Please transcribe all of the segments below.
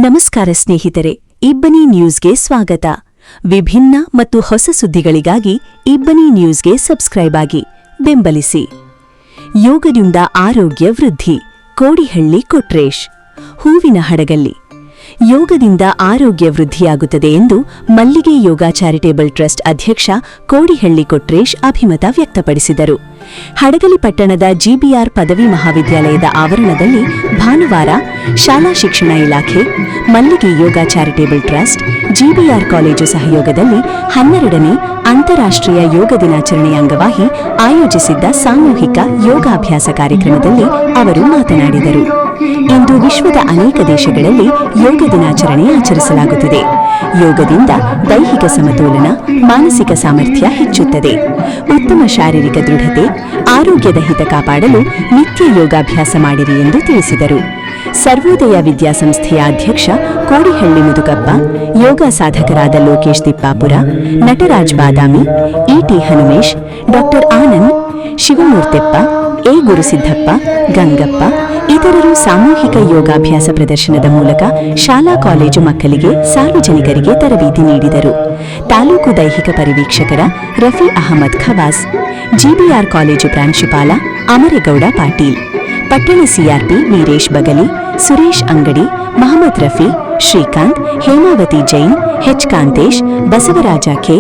ನಮಸ್ಕಾರ ಸ್ನೇಹಿತರೆ, ಇಬ್ಬನಿ ನ್ಯೂಸ್ಗೆ ಸ್ವಾಗತ. ವಿಭಿನ್ನ ಮತ್ತು ಹೊಸ ಸುದ್ದಿಗಳಿಗಾಗಿ ಇಬ್ಬನಿ ನ್ಯೂಸ್ಗೆ ಸಬ್ಸ್ಕ್ರೈಬ್ ಆಗಿ ಬೆಂಬಲಿಸಿ. ಯೋಗದಿಂದ ಆರೋಗ್ಯ ವೃದ್ಧಿ. ಕೋಡಿಹಳ್ಳಿ ಕೊಟ್ರೇಶ್. ಹೂವಿನ ಹಡಗಲ್ಲಿ ಯೋಗದಿಂದ ಆರೋಗ್ಯ ವೃದ್ಧಿಯಾಗುತ್ತದೆ ಎಂದು ಮಲ್ಲಿಗೆ ಯೋಗ ಚಾರಿಟೇಬಲ್ ಟ್ರಸ್ಟ್ ಅಧ್ಯಕ್ಷ ಕೋಡಿಹಳ್ಳಿ ಕೊಟ್ರೇಶ್ ಅಭಿಮತ ವ್ಯಕ್ತಪಡಿಸಿದರು. ಹಡಗಲಿ ಪಟ್ಟಣದ ಜಿಬಿಆರ್ ಪದವಿ ಮಹಾವಿದ್ಯಾಲಯದ ಆವರಣದಲ್ಲಿ ಭಾನುವಾರ ಶಾಲಾ ಶಿಕ್ಷಣ ಇಲಾಖೆ, ಮಲ್ಲಿಗೆ ಯೋಗ ಚಾರಿಟೇಬಲ್ ಟ್ರಸ್ಟ್, ಜಿಬಿಆರ್ ಕಾಲೇಜು ಸಹಯೋಗದಲ್ಲಿ 12ನೇ ಅಂತಾರಾಷ್ಟ್ರೀಯ ಯೋಗ ದಿನಾಚರಣೆಯ ಅಂಗವಾಗಿ ಆಯೋಜಿಸಿದ್ದ ಸಾಮೂಹಿಕ ಯೋಗಾಭ್ಯಾಸ ಕಾರ್ಯಕ್ರಮದಲ್ಲಿ ಅವರು ಮಾತನಾಡಿದರು. ಇಂದು ವಿಶ್ವದ ಅನೇಕ ದೇಶಗಳಲ್ಲಿ ಯೋಗ ದಿನಾಚರಣೆ ಆಚರಿಸಲಾಗುತ್ತಿದೆ. ಯೋಗದಿಂದ ದೈಹಿಕ ಸಮತೋಲನ, ಮಾನಸಿಕ ಸಾಮರ್ಥ್ಯ ಹೆಚ್ಚುತ್ತದೆ. ಉತ್ತಮ ಶಾರೀರಿಕ ದೃಢತೆ, ಆರೋಗ್ಯದ ಹಿತ ಕಾಪಾಡಲು ನಿತ್ಯ ಯೋಗಾಭ್ಯಾಸ ಮಾಡಿರಿ ಎಂದು ತಿಳಿಸಿದರು. ಸರ್ವೋದಯ ವಿದ್ಯಾಸಂಸ್ಥೆಯ ಅಧ್ಯಕ್ಷ ಕೋಡಿಹಳ್ಳಿ ಮುದುಕಪ್ಪ, ಯೋಗ ಸಾಧಕರಾದ ಲೋಕೇಶ್ ತಿಪ್ಪಾಪುರ, ನಟರಾಜ್ ಬಾದಾಮಿ, ಇಟಿ ಹನುಮೇಶ್, ಡಾಕ್ಟರ್ ಆನಂದ್, ಶಿವಮೂರ್ತೆಪ್ಪ, ಎ ಗುರುಸಿದ್ದಪ್ಪ, ಗಂಗಪ್ಪ ಇತರರು ಸಾಮೂಹಿಕ ಯೋಗಾಭ್ಯಾಸ ಪ್ರದರ್ಶನದ ಮೂಲಕ ಶಾಲಾ ಕಾಲೇಜು ಮಕ್ಕಳಿಗೆ, ಸಾರ್ವಜನಿಕರಿಗೆ ತರಬೇತಿ ನೀಡಿದರು. ತಾಲೂಕು ದೈಹಿಕ ಪರಿವೀಕ್ಷಕರ ರಫಿ ಅಹಮದ್ ಖವಾಸ್, ಜಿಬಿಆರ್ ಕಾಲೇಜು ಪ್ರಾಂಶುಪಾಲ ಅಮರೇಗೌಡ ಪಾಟೀಲ್, ಪಟ್ಟಣ CRP Veeresh Bagali, Suresh Angadi, Mohammed Rafi, Srikanth, Hemavathi Jain, H Kantesh, Basavaraj K,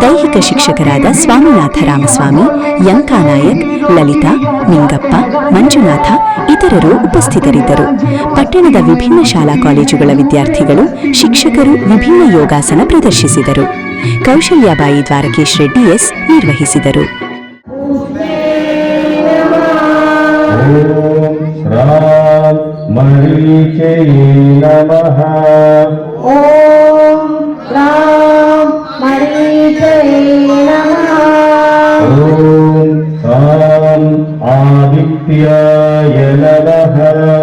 ದೈಹಿಕ ಶಿಕ್ಷಕರಾದ ಸ್ವಾಮಿನಾಥ ರಾಮಸ್ವಾಮಿ, ಯಂಕಾನಾಯಕ್, ಲಲಿತಾ, ನಿಂಗಪ್ಪ, ಮಂಜುನಾಥ ಇತರರು ಉಪಸ್ಥಿತರಿದ್ದರು. ಪಟ್ಟಣದ ವಿಭಿನ್ನ ಶಾಲಾ ಕಾಲೇಜುಗಳ ವಿದ್ಯಾರ್ಥಿಗಳು, ಶಿಕ್ಷಕರು ವಿಭಿನ್ನ ಯೋಗಾಸನ ಪ್ರದರ್ಶಿಸಿದರು. ಕೌಶಲ್ಯಾಬಾಯಿ ದ್ವಾರಕೇಶ್ ರೆಡ್ಡಿ ಎಸ್ ನಿರ್ವಹಿಸಿದರು. आदित्याय नमः।